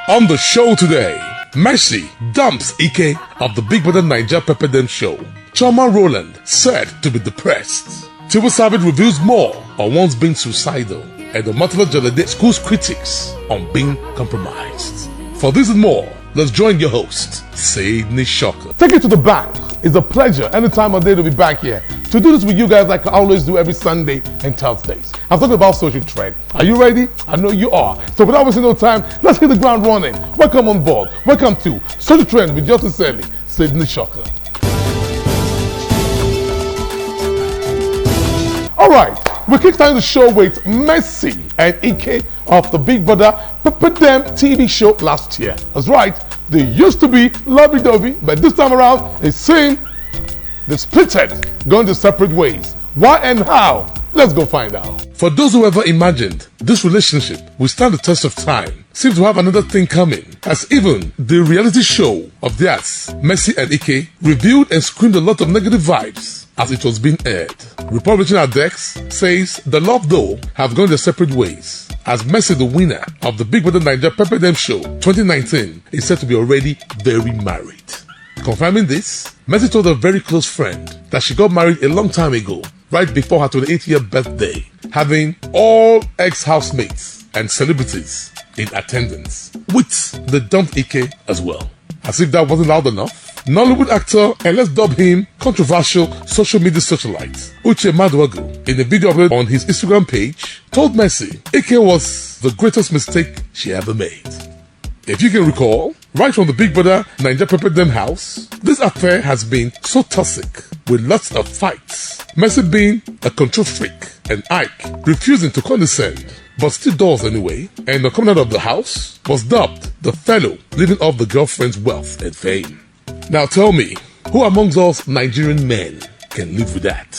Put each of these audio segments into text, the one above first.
On the show today, Mercy dumps Ike of the Big Brother Naija Pepper Dem show. Choma Roland said to be depressed. Tiwa Savage reveals more on once being suicidal. And the Matala Jalade schools critics on being compromised. For this and more, let's join your host, Sydney Shocker. Take it to the bank. It's a pleasure any time of day to be back here to do this with you guys like I always do every Sunday and Thursdays. I'm talking about social trend. Are you ready? I know you are. So without wasting no time, let's hit the ground running. Welcome on board. Welcome to Social Trend with Justin Sally, Sydney Shocker. All right, we're kickstarting the show with Mercy and Ike of the Big Brother Pepper Dem TV show last year. That's right, they used to be lovey-dovey, but this time around, it seems they splitted, going to separate ways. Why and how? Let's go find out. For those who ever imagined this relationship will stand the test of time, seem to have another thing coming, as even the reality show of theirs, Mercy and Ike, revealed and screamed a lot of negative vibes as it was being aired. Republican Adex says the love though have gone their separate ways, as Mercy, the winner of the Big Brother Naija Pepper Dem show 2019, is said to be already very married. Confirming this, Mercy told a very close friend that she got married a long time ago, right before her 28th-year birthday, having all ex-housemates and celebrities in attendance, with the dumped Ike as well. As if that wasn't loud enough, Nollywood actor, and let's dub him controversial social media socialite, Uche Maduagu, in a video uploaded on his Instagram page, told Mercy Ike was the greatest mistake she ever made. If you can recall, right from the Big Brother Naija Pepper Dem house, this affair has been so toxic, with lots of fights. Mercy being a control freak, and Ike refusing to condescend, but still does anyway, and the coming out of the house was dubbed the fellow living off the girlfriend's wealth and fame. Now tell me, who amongst us Nigerian men can live with that?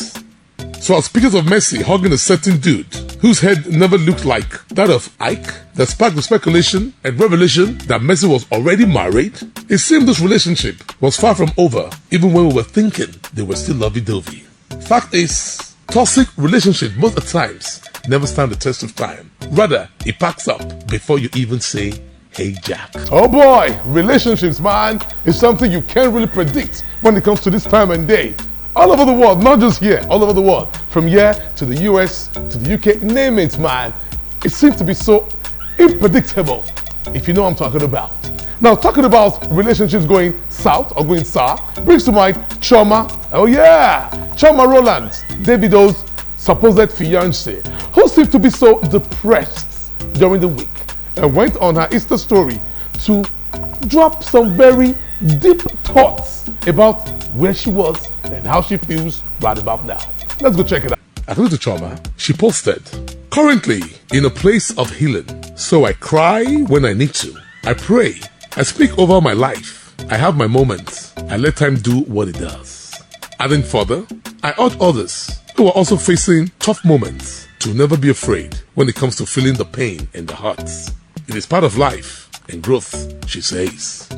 So as speakers of Mercy hugging a certain dude whose head never looked like that of Ike, that sparked the speculation and revelation that Mercy was already married, it seemed this relationship was far from over even when we were thinking they were still lovey-dovey. Fact is, toxic relationships most at times never stand the test of time. Rather, it packs up before you even say, hey Jack. Oh boy, relationships, man, is something you can't really predict when it comes to this time and day. All over the world, not just here, all over the world. From here to the US, to the UK, name it, man. It seems to be so unpredictable, if you know what I'm talking about. Now, talking about relationships going south or going sour, brings to mind Choma. Oh yeah, Choma Roland, Davido's supposed fiancé, who seemed to be so depressed during the week and went on her Insta story to drop some very deep thoughts about where she was and how she feels right about now. Let's go check it out. According to Choma, she posted, currently in a place of healing, so I cry when I need to. I pray. I speak over my life. I have my moments. I let time do what it does. Adding further, I urge others who are also facing tough moments to never be afraid when it comes to feeling the pain and the hurts. It is part of life and growth, she says.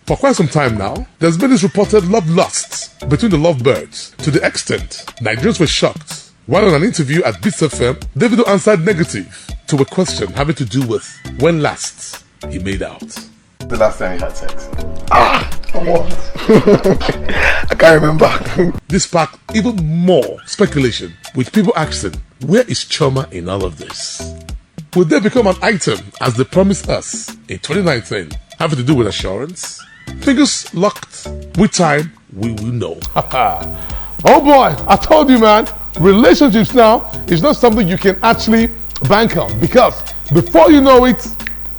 For quite some time now, there's been this reported love lust between the lovebirds, to the extent Nigerians were shocked. While on an interview at Beats FM, Davido answered negative to a question having to do with when last he made out. The last time you had sex? What? I can't remember. This sparked even more speculation, with people asking, where is Choma in all of this? Will they become an item as they promised us in 2019, having to do with assurance? Fingers locked. With time, we will know. Oh boy, I told you, man, relationships now is not something you can actually bank on, because before you know it,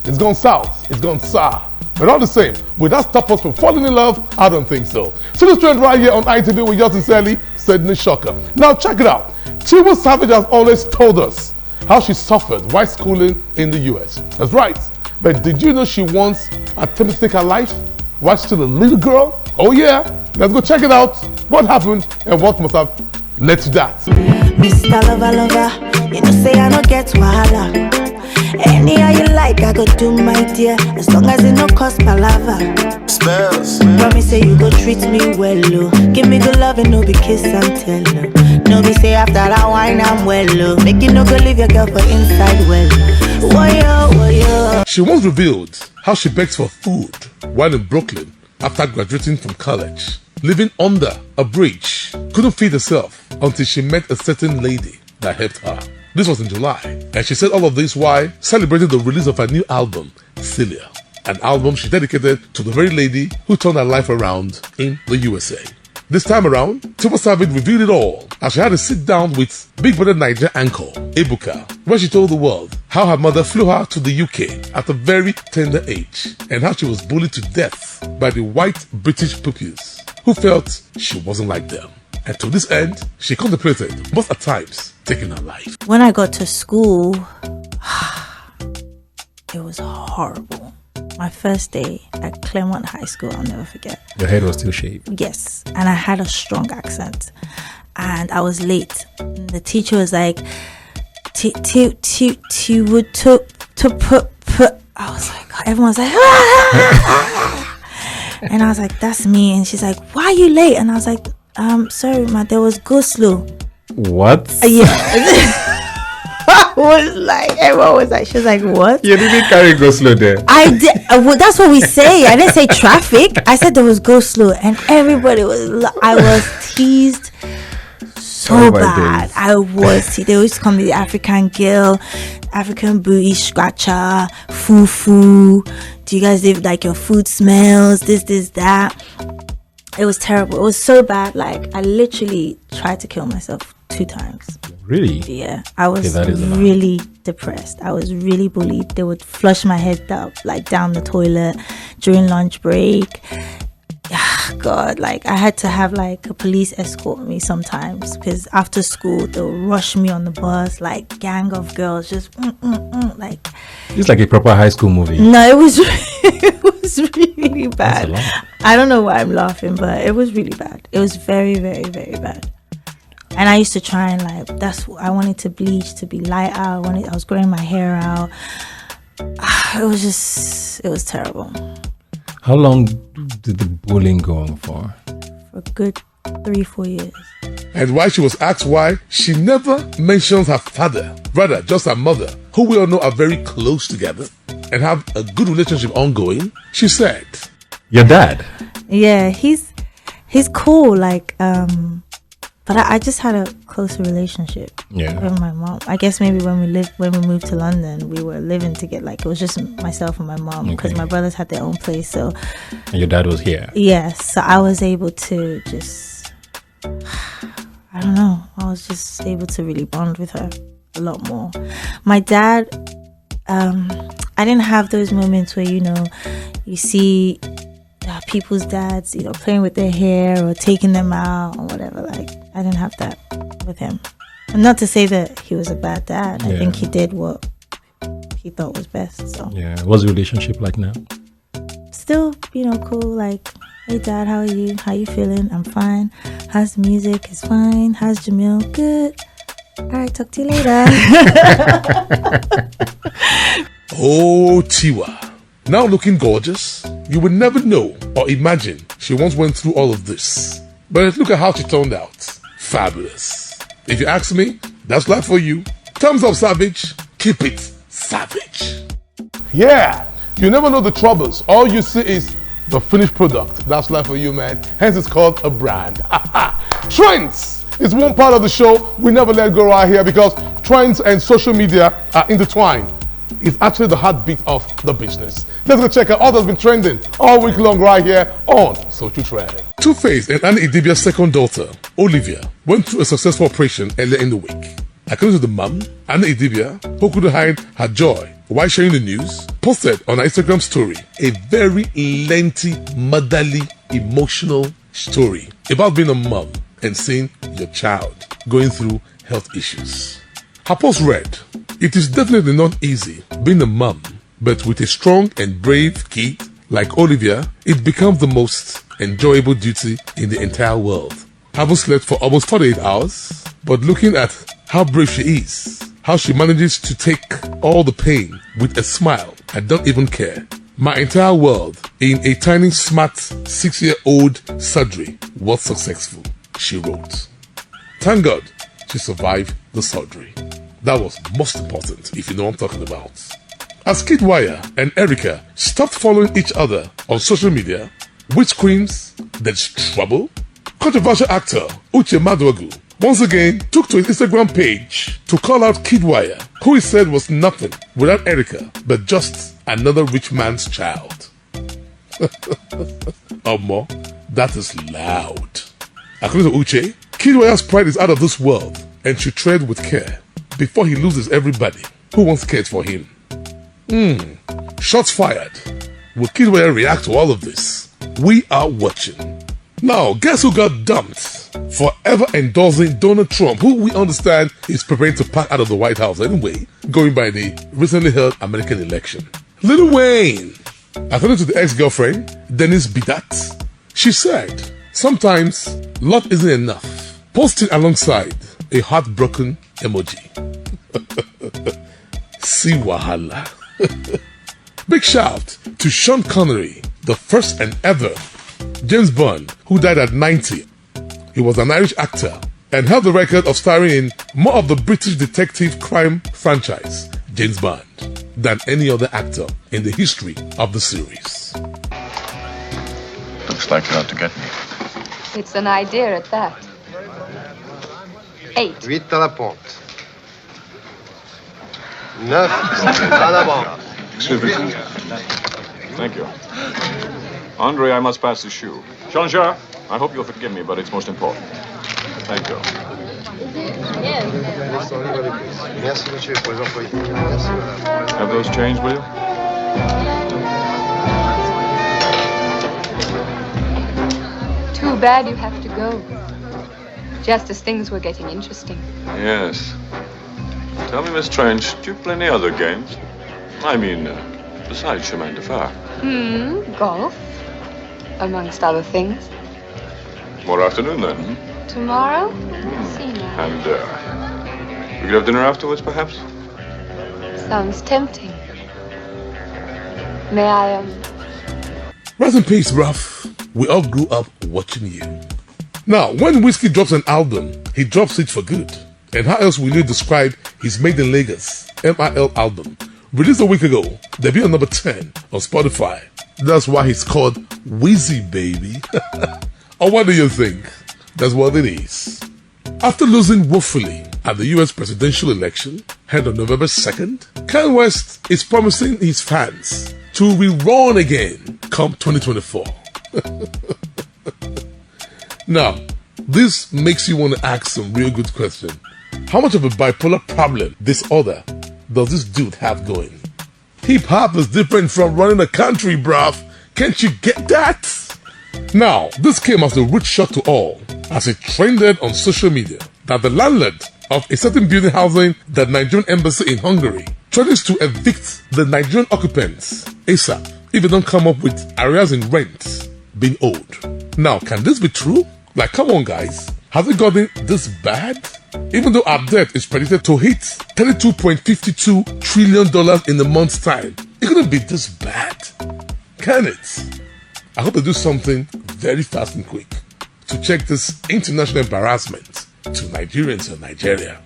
it's gone south, it's gone sour. But all the same, will that stop us from falling in love? I don't think so. So this trend right here on ITV with Justin Sally, Sydney Shocker. Now check it out. Tiwa Savage has always told us how she suffered while schooling in the US. That's right. But did you know she once attempted to take her life while still a little girl? Oh yeah. Let's go check it out. What happened and what must have led to that? Mr. Lover, you know say I don't get wahala. Anyhow you like, I go do my dear, as long as it no cost palava. Spells. Promise say you go treat me well, oh. Give me good love and no be kiss and tell, oh. No be say after that wine I'm well, oh. Make you no go leave your girl for inside well. Woyo, woyo. She once revealed how she begged for food while in Brooklyn after graduating from college, living under a bridge, couldn't feed herself until she met a certain lady that helped her. This was in July, and she said all of this while celebrating the release of her new album, Celia, an album she dedicated to the very lady who turned her life around in the USA. This time around, Tiwa Savage revealed it all as she had a sit down with Big Brother Niger anchor, Ebuka, where she told the world how her mother flew her to the UK at a very tender age and how she was bullied to death by the white British pupils who felt she wasn't like them. And to this end, she contemplated, most at times, taking her life. When I got to school, it was horrible. My first day at Claremont High School, I'll never forget. Your head was still shaved? Yes, and I had a strong accent. And I was late. And the teacher was like, to put. I was like, everyone's like, and I was like, that's me. And she's like, why are you late? And I was like, sorry, ma, there was go slow. What? Yeah. Was like, everyone was like, she was like, what? You didn't carry go slow there. I did. Well, that's what we say. I didn't say traffic. I said there was go slow, and everybody was. I was teased so bad. I was. They used to call me the African girl, African booty scratcher, foo. Do you guys live like your food smells? This, that. It was terrible. It was so bad. Like I literally tried to kill myself 2 times. Really? Yeah, I was really depressed. I was really bullied. They would flush my head down the toilet during lunch break. God, like I had to have like a police escort me sometimes because after school they'll rush me on the bus, like gang of girls, just like. It's like a proper high school movie. No, it was it was really bad. I don't know why I'm laughing, but it was really bad. It was very, very, very bad. And I used to try and I wanted to bleach to be lighter. I was growing my hair out. It was terrible. How long did the bullying go on for? For a good 3-4 years. And while she was asked why, she never mentions her father, rather just her mother, who we all know are very close together and have a good relationship ongoing. She said, your dad? Yeah, he's cool, but I just had a closer relationship with my mom. I guess maybe when we moved to London, we were living together. Like it was just myself and my mom because my brothers had their own place. So, and your dad was here. Yes, so I was able to just, I don't know. I was just able to really bond with her a lot more. My dad, I didn't have those moments where you see people's dads, playing with their hair or taking them out or whatever. Like I didn't have that with him. And not to say that he was a bad dad. I think he did what he thought was best. So yeah, what's the relationship like now? Still, cool. Like, hey dad, how are you? How you feeling? I'm fine. How's the music? It's fine. How's Jamil? Good. All right, talk to you later. oh, Tiwa. Now looking gorgeous, you would never know or imagine she once went through all of this. But look at how she turned out. Fabulous. If you ask me, that's life for you. Thumbs up, Savage. Keep it savage. Yeah, you never know the troubles. All you see is the finished product. That's life for you, man. Hence it's called a brand. Trends is one part of the show we never let go right here because trends and social media are intertwined. It's actually the heartbeat of the business. Let's go check out all that's been trending all week long right here on Social Trend. Two-Face and Annie Idibia's second daughter, Olivia, went through a successful operation earlier in the week. According to the mum, Annie Idibia, who couldn't hide her joy while sharing the news, posted on her Instagram story a very lengthy, motherly, emotional story about being a mum and seeing your child going through health issues. Her post read, "It is definitely not easy being a mum, but with a strong and brave kid like Olivia, it becomes the most enjoyable duty in the entire world. Haven't slept for almost 48 hours, but looking at how brave she is, how she manages to take all the pain with a smile, I don't even care. My entire world in a tiny, smart 6-year-old surgery was successful," she wrote. Thank God she survived the surgery. That was most important, if you know what I'm talking about. As Kidwire and Erica stopped following each other on social media, which screams there's trouble? Controversial actor Uche Maduagu once again took to his Instagram page to call out Kidwire, who he said was nothing without Erica but just another rich man's child. More, that is loud. According to Uche, Kidwire's pride is out of this world and should tread with care before he loses everybody who once cared for him. Shots fired. Will Kidwire react to all of this? We are watching. Now, guess who got dumped for ever endorsing Donald Trump, who we understand is preparing to pack out of the White House anyway, going by the recently held American election? Lil Wayne. According to the ex-girlfriend, Denise Bidat, she said, sometimes love isn't enough. Posting alongside a heartbroken emoji. See wahala. Big shout to Sean Connery, the first and ever James Bond, who died at 90. He was an Irish actor and held the record of starring in more of the British detective crime franchise, James Bond, than any other actor in the history of the series. Looks like you're out to get me. It's an idea at that. 8. 8 à la pointe. 9 à l'avant. Excuse me. Thank you. Andre, I must pass the shoe. Jean-Jacques, I hope you'll forgive me, but it's most important. Thank you. Merci, monsieur, pour les employés. Merci, madame. Have those changed, will you? Too bad you have to go. Just as things were getting interesting. Yes. Tell me, Miss Trench, do you play any other games? I mean, besides chemin de fer. Golf, amongst other things. Tomorrow afternoon, then. Tomorrow? See now. And, we could have dinner afterwards, perhaps? Sounds tempting. May I, Rest in peace, bruv. We all grew up watching you. Now, when Whiskey drops an album, he drops it for good. And how else will you describe his Made in Lagos MIL album, released a week ago, debuted on number 10 on Spotify? That's why he's called Wheezy, baby. Or what do you think? That's what it is. After losing woefully at the US presidential election held on November 2nd, Kanye West is promising his fans to rerun again come 2024. Now, this makes you want to ask some real good questions. How much of a bipolar problem, disorder, does this dude have going? Hip-hop is different from running a country, bruv. Can't you get that? Now, this came as a rude shock to all, as it trended on social media that the landlord of a certain building housing the Nigerian embassy in Hungary threatens to evict the Nigerian occupants ASAP if they don't come up with arrears in rent being owed. Now, can this be true? Like, come on, guys. Has it gotten this bad? Even though our debt is predicted to hit $32.52 trillion in a month's time, it couldn't be this bad, can it? I hope they do something very fast and quick to check this international embarrassment to Nigerians in Nigeria.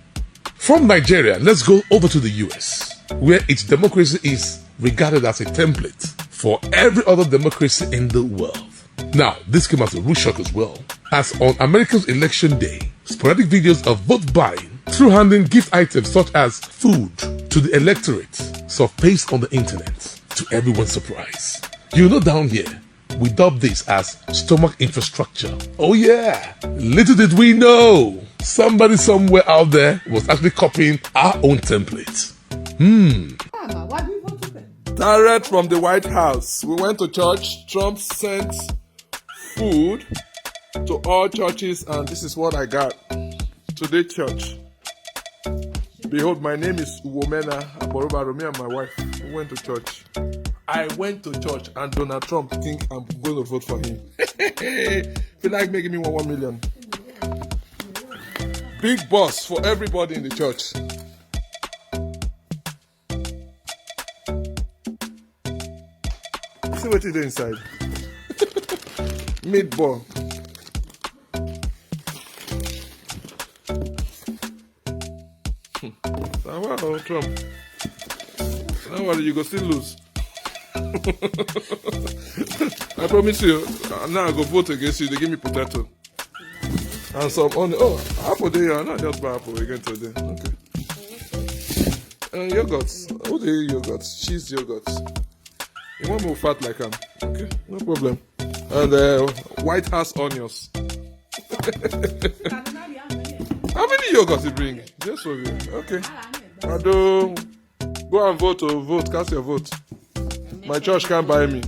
From Nigeria, let's go over to the US, where its democracy is regarded as a template for every other democracy in the world. Now, this came as a rude shock as well, as on America's election day, sporadic videos of vote buying through handing gift items such as food to the electorate surfaced on the internet, to everyone's surprise. You know, down here, we dub this as stomach infrastructure. Oh yeah, little did we know, somebody somewhere out there was actually copying our own template. Direct from the White House. We went to church. Trump sent food to all churches, and this is what I got. Today, church. Behold, my name is Uwomena Aboroba. Me and my wife, we went to church. I went to church, and Donald Trump think I'm going to vote for him. Feel like making me 1 million. Big boss for everybody in the church. See what you do inside. Meatball. Wow, Trump. Don't worry, you go still lose. I promise you, now I go vote against you. They give me potato. And some onion. Oh, apple there. Not just buy apple again today. Okay. And yogurts. Who they eat yogurts? Cheese yogurts. You want more fat like him? Okay, no problem. And White House onions. How many yogurts you bring? Just for you. Okay. Ado, go and vote or vote. Cast your vote. My church can't buy me.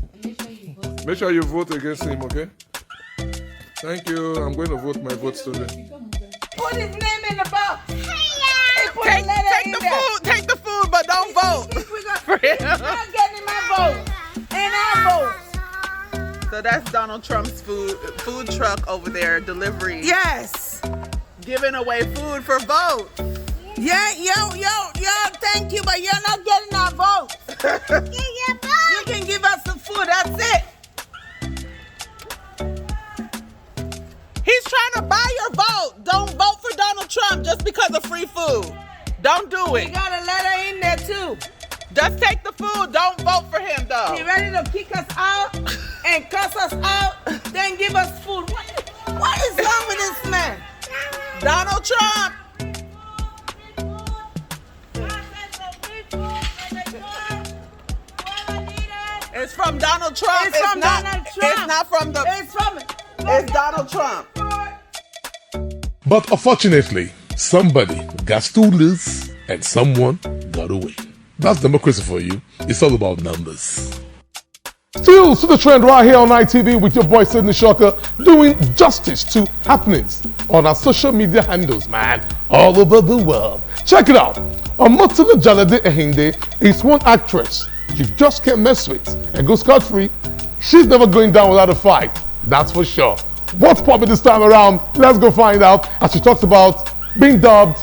Make sure you vote against him, okay? Thank you. I'm going to vote my votes today. Put his name in the box. Take the food, but don't vote. For him. You're not getting my vote. And I vote. So that's Donald Trump's food truck over there, delivery. Yes. Giving away food for vote. Yeah, yo, thank you, but you're not getting our vote. You can give us the food, that's it. He's trying to buy your vote. Don't vote for Donald Trump just because of free food. Don't do it. You got a letter in there too. Just take the food. Don't vote for him though. He ready to kick us out and cuss us out, then give us food. What is wrong with this man? Donald Trump. It's from Donald Trump. It's from Donald Trump. It's not from the. It's Donald Trump. But unfortunately, somebody got to lose and someone got away. That's democracy for you. It's all about numbers. Still to the trend right here on ITV with your boy Sydney Shocker, doing justice to happenings on our social media handles, man, all over the world. Check it out. Omotala Jalade Ehinde is one actress you just can't mess with and go scot-free. She's never going down without a fight, that's for sure. What's popping this time around? Let's go find out as she talks about being dubbed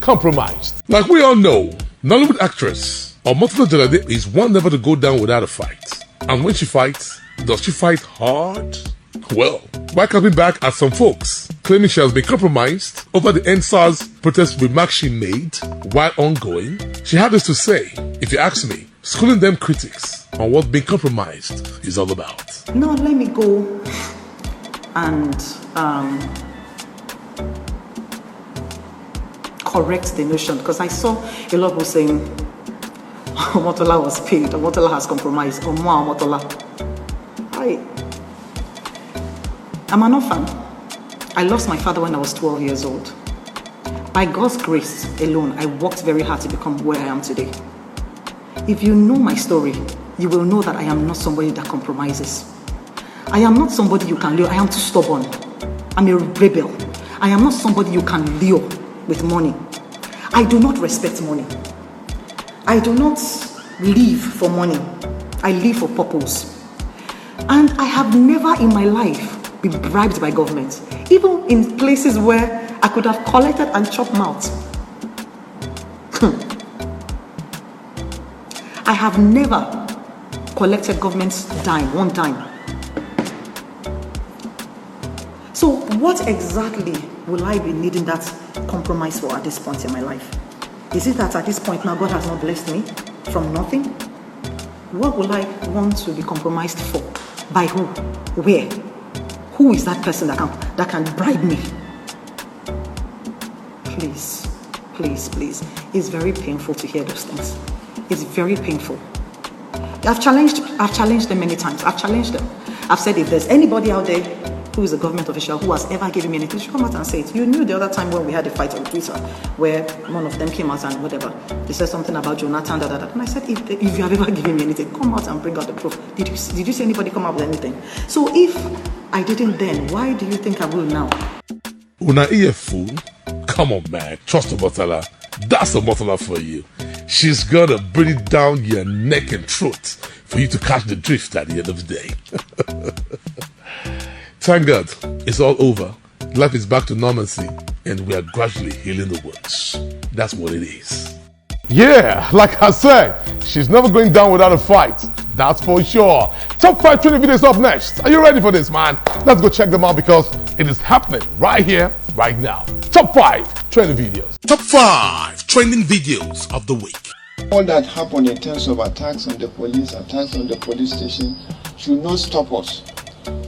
compromised. Like we all know, Nollywood actress Omotala Jalade is one never to go down without a fight. And when she fights, does she fight hard? Well, while coming back at some folks claiming she has been compromised over the NSAS protest remarks she made while ongoing, she had this to say, if you ask me, schooling them critics on what being compromised is all about. Now let me go and correct the notion, because I saw a lot of people saying Omotola was paid, Omotola has compromised, Omotola. I'm an orphan. I lost my father when I was 12 years old. By God's grace alone, I worked very hard to become where I am today. If you know my story, you will know that I am not somebody that compromises. I am not somebody you can lure. I am too stubborn. I'm a rebel. I am not somebody you can lure with money. I do not respect money. I do not live for money. I live for purpose. And I have never in my life been bribed by government, even in places where I could have collected and chopped mouth. I have never collected government's dime, one dime. So what exactly will I be needing that compromise for at this point in my life? Is it that at this point now God has not blessed me from nothing? What will I want to be compromised for? By who? Where? Who is that person that can bribe me? Please, please, please. It's very painful to hear those things. It's very painful. I've challenged them many times. I've challenged them. I've said if there's anybody out there who is a government official who has ever given me anything, should come out and say it. You knew the other time when we had a fight on Twitter where one of them came out and whatever, they said something about Jonathan, and I said, if you have ever given me anything, come out and bring out the proof. Did you see anybody come up with anything? So if I didn't then, why do you think I will now? Una a fool? Come on, man. Trust Omotala. That's Omotala for you. She's gonna breathe down your neck and throat for you to catch the drift at the end of the day. Thank God, it's all over. Life is back to normalcy, and we are gradually healing the wounds. That's what it is. Yeah, like I said, she's never going down without a fight. That's for sure. Top 5 trending videos up next. Are you ready for this, man? Let's go check them out because it is happening right here, right now. Top 5 trending videos. Top 5 trending videos of the week. All that happen in terms of attacks on the police, attacks on the police station, should not stop us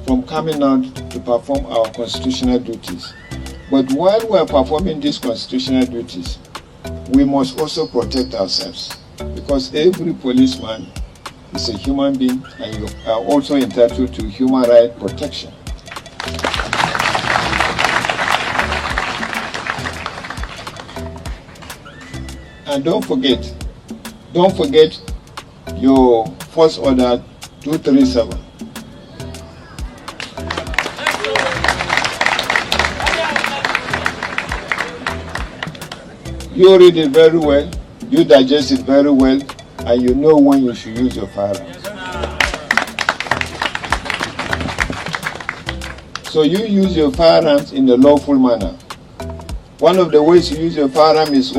from coming out to perform our constitutional duties. But while we are performing these constitutional duties, we must also protect ourselves, because every policeman is a human being and you are also entitled to human rights protection. And don't forget your First Order 237. You read it very well, you digest it very well, and you know when you should use your firearms. So you use your firearms in a lawful manner. One of the ways you use your firearm is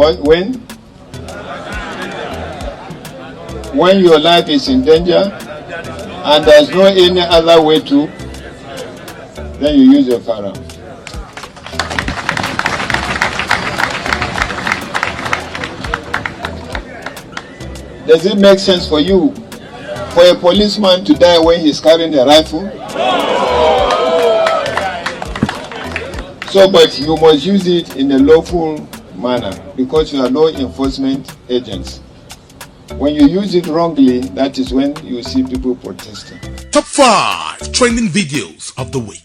when your life is in danger and there's no any other way to, then you use your firearm. Does it make sense for you for a policeman to die when he's carrying a rifle? So, but you must use it in a lawful manner because you are law enforcement agents. When you use it wrongly, that is when you see people protesting. Top 5 trending videos of the week.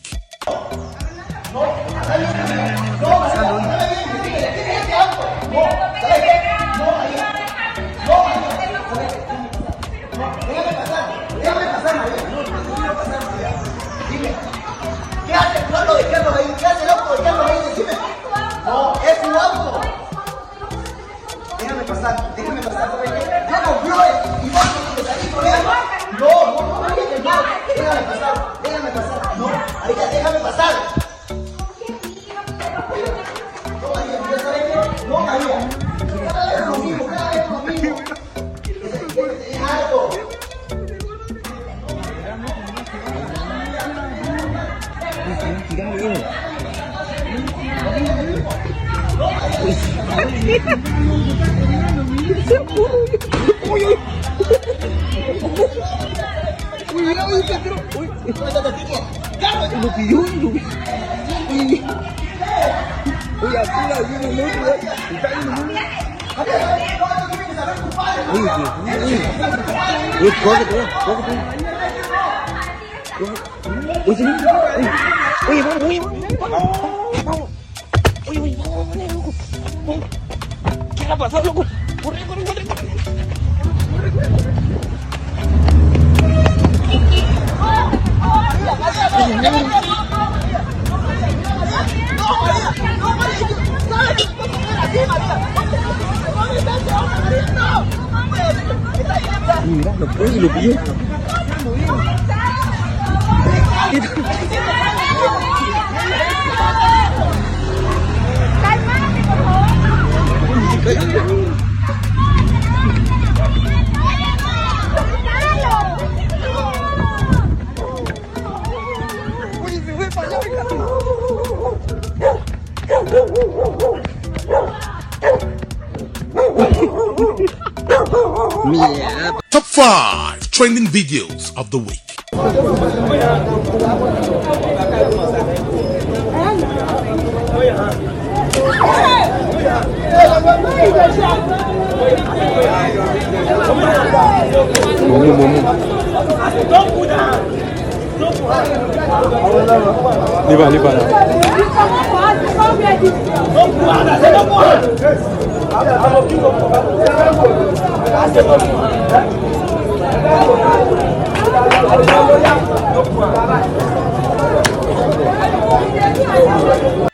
Top 5 trending videos of the week.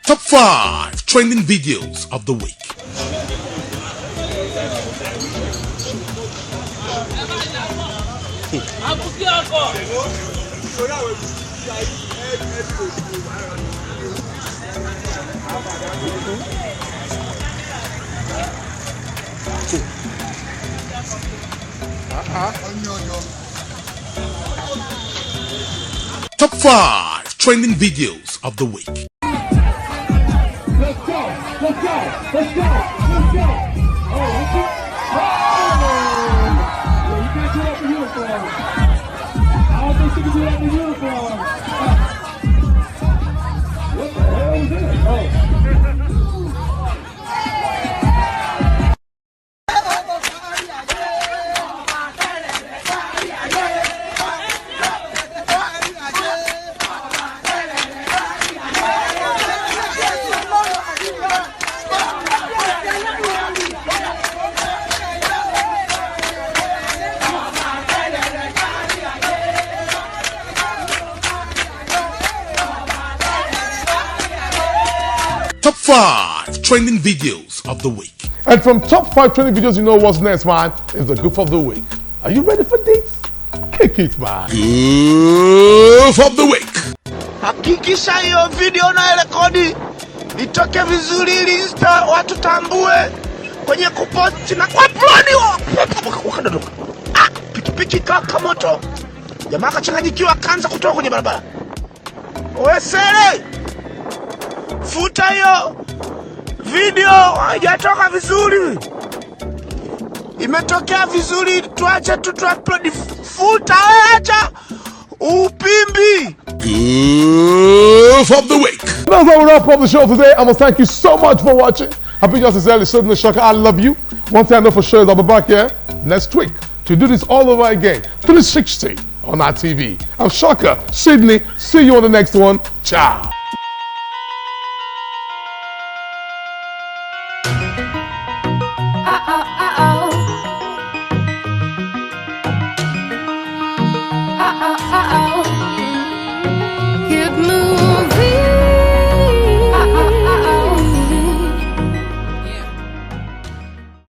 Top 5 trending videos of the week. Top 5 trending videos of the week. Let's go! Let's go! Let's go! Let's go! Oh, Top 5 trending videos of the week. And from top 5 trending videos, you know what's next, man, is the goof of the week. Are you ready for this? Kick it, man. Goof of the week. Hakikisha hiyo video unayorekodi itoke vizuri ili Insta watu tambue kwenye kuposti na kuupload. Pikipiki kaka moto. Jamaa kachanganyikiwa kaanza kutoka kwenye barabara. Wewe sere, futa hiyo video, haijatoka vizuri. Imetokea vizuri, tuache tu upload. Futa, acha upimbi. Goof of the week. That's how we wrap up the show today. I must thank you so much for watching. Happy just as early, Sydney Shaka. I love you. One thing I know for sure is I'll be back here next week to do this all over again. 360 on our TV. I'm Shaka, Sydney. See you on the next one. Ciao.